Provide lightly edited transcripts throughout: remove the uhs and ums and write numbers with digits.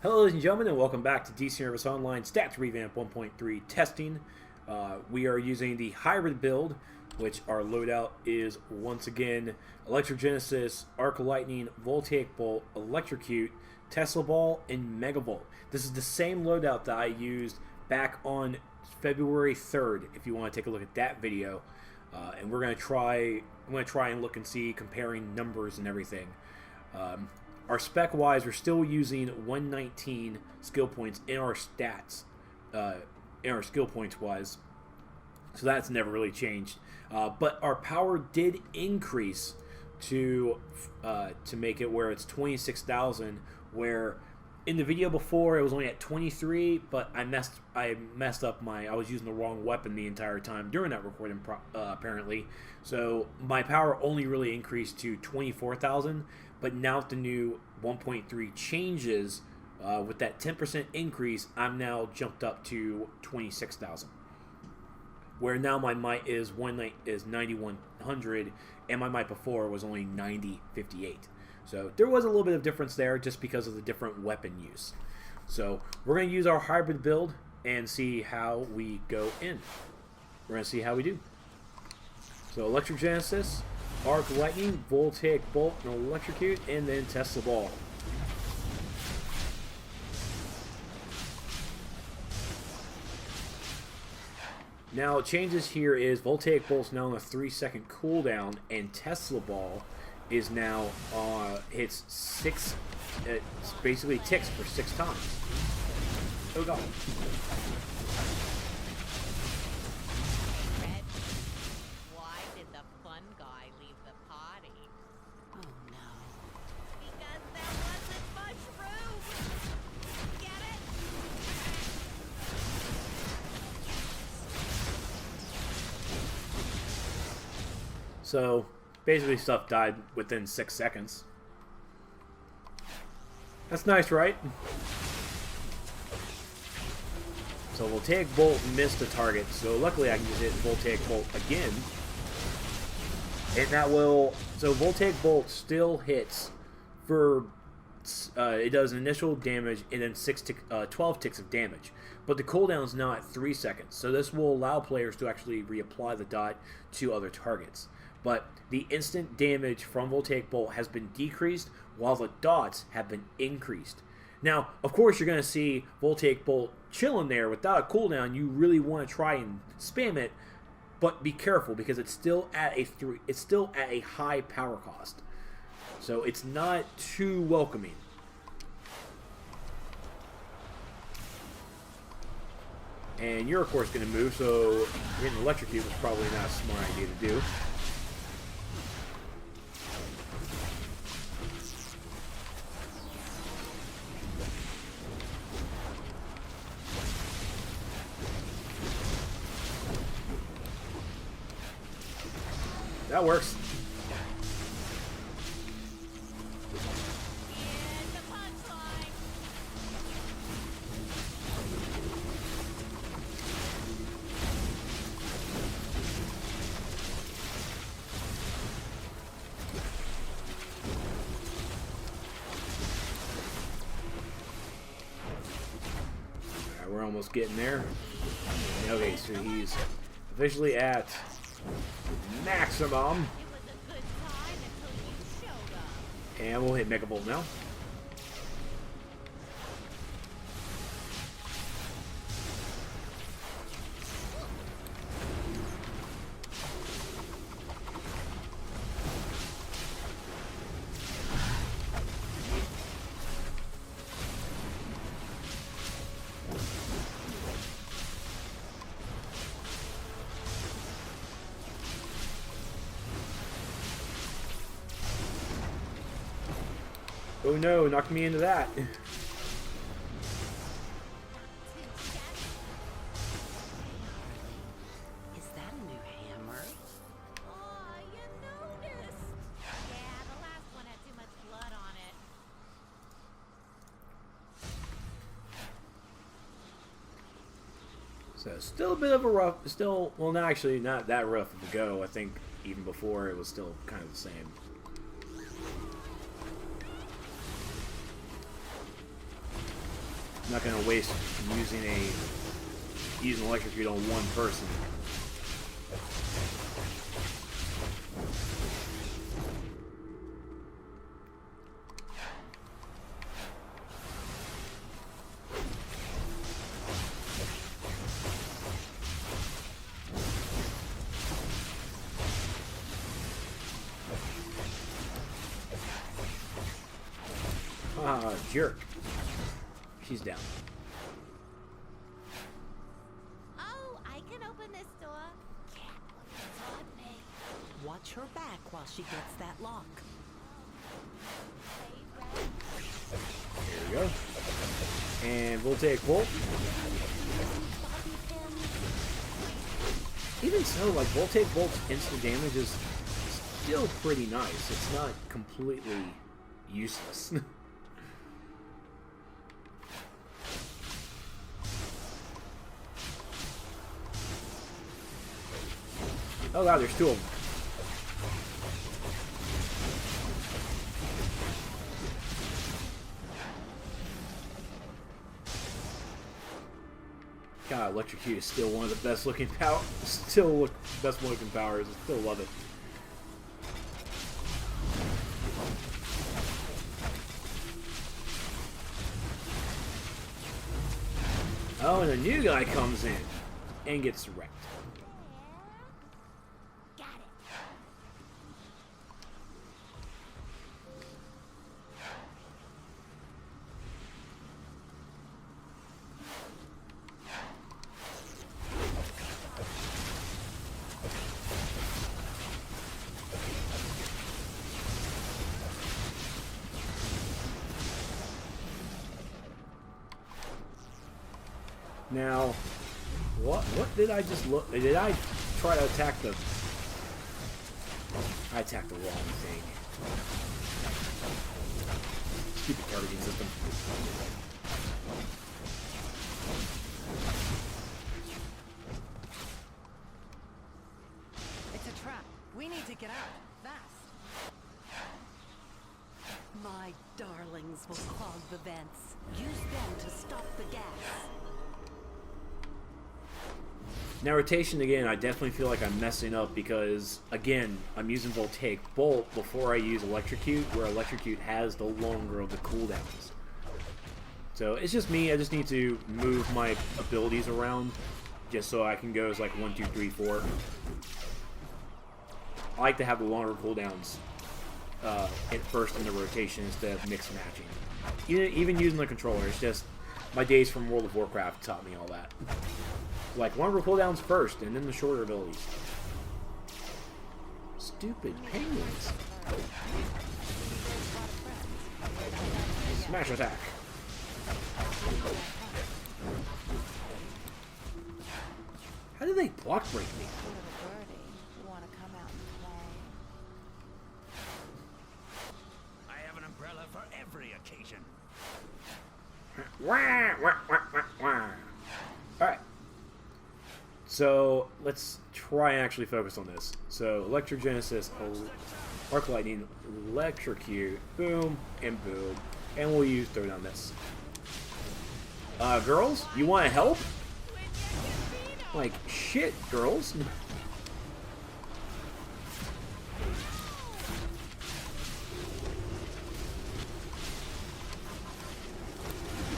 Hello ladies and gentlemen, and welcome back to DC Universe Online Stats Revamp 1.3 testing. We are using the hybrid build, which our loadout is once again Electrogenesis, Arc Lightning, Voltaic Bolt, Electrocute, Tesla Ball, and Megavolt. This is the same loadout that I used back on February 3rd, if you want to take a look at that video. And we're going to try and look and see, comparing numbers and everything. Our spec-wise, we're still using 119 skill points in our stats, in our skill points-wise, so that's never really changed. But our power did increase to make it where it's 26,000. Where in the video before it was only at 23, but I messed up I was using the wrong weapon the entire time during that recording apparently. So my power only really increased to 24,000. But now with the new 1.3 changes, with that 10% increase, I'm now jumped up to 26,000. Where now my might is 9100, and my might before was only 9058. So there was a little bit of difference there just because of the different weapon use. So we're going to use our hybrid build and see how we go in. We're going to see how we do. So Electrogenesis, Arc Lightning, Voltaic Bolt, and Electrocute, and then Tesla Ball. Now, changes here is Voltaic Bolt's now on a 3-second cooldown, and Tesla Ball is now hits 6. It basically ticks for 6 times. Oh god. So, basically stuff died within 6 seconds. That's nice, right? So Voltaic Bolt missed the target, so luckily I can just hit Voltaic Bolt again. And that will... So Voltaic Bolt still hits for... it does initial damage and then 12 ticks of damage. But the cooldown is now at 3 seconds, so this will allow players to actually reapply the dot to other targets. But the instant damage from Voltaic Bolt has been decreased while the dots have been increased. Now, of course, you're going to see Voltaic Bolt chilling there without a cooldown. You really want to try and spam it, but be careful because it's still at a high power cost. So it's not too welcoming. And you're of course going to move, so hitting Electrocute was probably not a smart idea to do. That works. Alright, we're almost getting there. Okay, so he's officially at maximum. And we'll hit Megavolt now. Oh no, knocked me into that. Is that a new hammer? Oh, you noticed? Yeah, the last one had too much blood on it. So still a bit of a rough, well, not actually not that rough of a go. I think even before it was still kind of the same. I'm not gonna waste using Electrocute on one person. Ah, jerk. She's down. Oh, I can open this door. Can't look on me. Watch her back while she gets that lock. There we go. And Voltaic Volt. Even so, like, Voltaic Volt's instant damage is still pretty nice. It's not completely useless. Oh god, there's two of them. God, Electrocute is still one of the best looking powers. Best looking powers. I still love it. Oh, and a new guy comes in and gets wrecked. Got it. Now, what did I just look? Did I try to attack the? I attacked the wrong thing. Stupid targeting system. It's a trap. We need to get out fast. My darlings will clog the vents. Use them to stop the gas. Now rotation again, I definitely feel like I'm messing up because, again, I'm using Voltaic Bolt before I use Electrocute, where Electrocute has the longer of the cooldowns. So it's just me, I just need to move my abilities around just so I can go as like 1, 2, 3, 4. I like to have the longer cooldowns at first in the rotation instead of mix matching. Even using the controller, it's just my days from World of Warcraft taught me all that. Like, longer cooldowns first, and then the shorter abilities. Stupid penguins. Smash attack. How did they block break me? Little birdie, you want to come out and play? I have an umbrella for every occasion. Wah, wah, wah, wah, wah. Alright. So, let's try and actually focus on this. So, Electrogenesis, Arc Lightning, Electrocute, boom, and boom. And we'll use Throwdown Miss. Girls, you want to help? Like, shit, girls.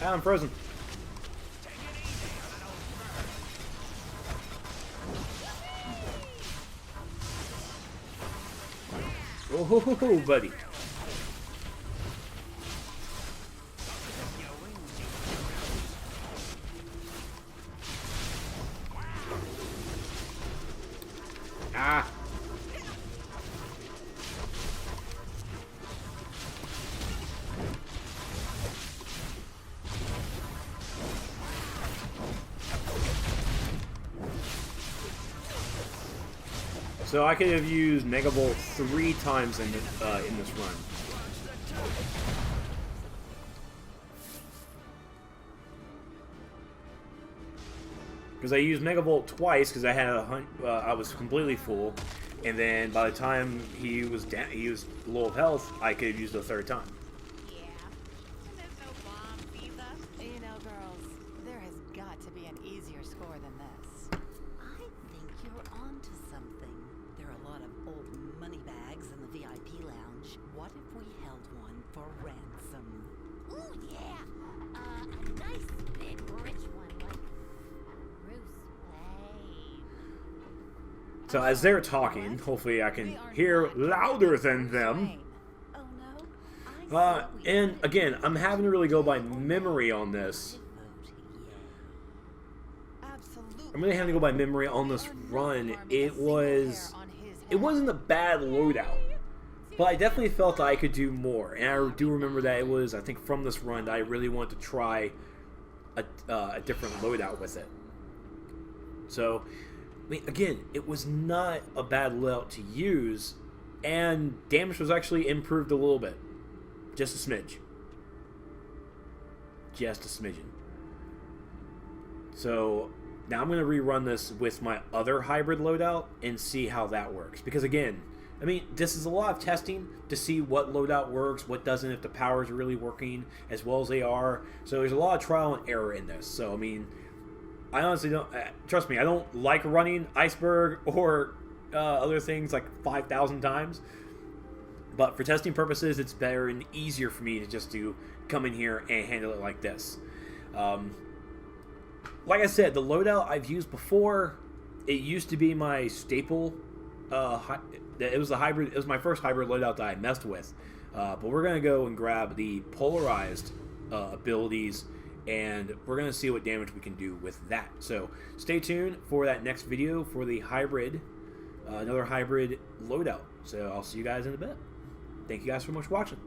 Ah, I'm frozen. Oh, ho, ho, ho, buddy. Ah. So I could have used Megavolt 3 times in this run. Because I used Megavolt twice because I had I was completely full, and then by the time he was low of health, I could have used it a third time. Yeah. And there's no bombs either. You know, girl, be an easier score than this. I think you're onto something. There are a lot of old money bags in the VIP lounge. What if we held one for ransom? Ooh, yeah. A nice big rich one like Bruce Wayne. So as they're talking, hopefully I can hear louder than them. Oh no? I saw we And had again, I'm having to really go by memory on this. vote, yeah. Absolutely. I'm really having to go by memory on this run. It wasn't a bad loadout, but I definitely felt I could do more. And I do remember that it was, I think, from this run that I really wanted to try a different loadout with it. So, I mean, again, it was not a bad loadout to use, and damage was actually improved a little bit. Just a smidge. Just a smidgen. So, now I'm going to rerun this with my other hybrid loadout and see how that works. Because again, I mean, this is a lot of testing to see what loadout works, what doesn't, if the powers are really working as well as they are. So there's a lot of trial and error in this. So, I mean, I honestly don't, trust me, I don't like running Iceberg or other things like 5,000 times. But for testing purposes, it's better and easier for me to just come in here and handle it like this. Like I said, the loadout I've used before, it used to be my staple. It was the hybrid. It was my first hybrid loadout that I messed with. But we're gonna go and grab the polarized abilities, and we're gonna see what damage we can do with that. So stay tuned for that next video for the hybrid, another hybrid loadout. So I'll see you guys in a bit. Thank you guys so much for watching.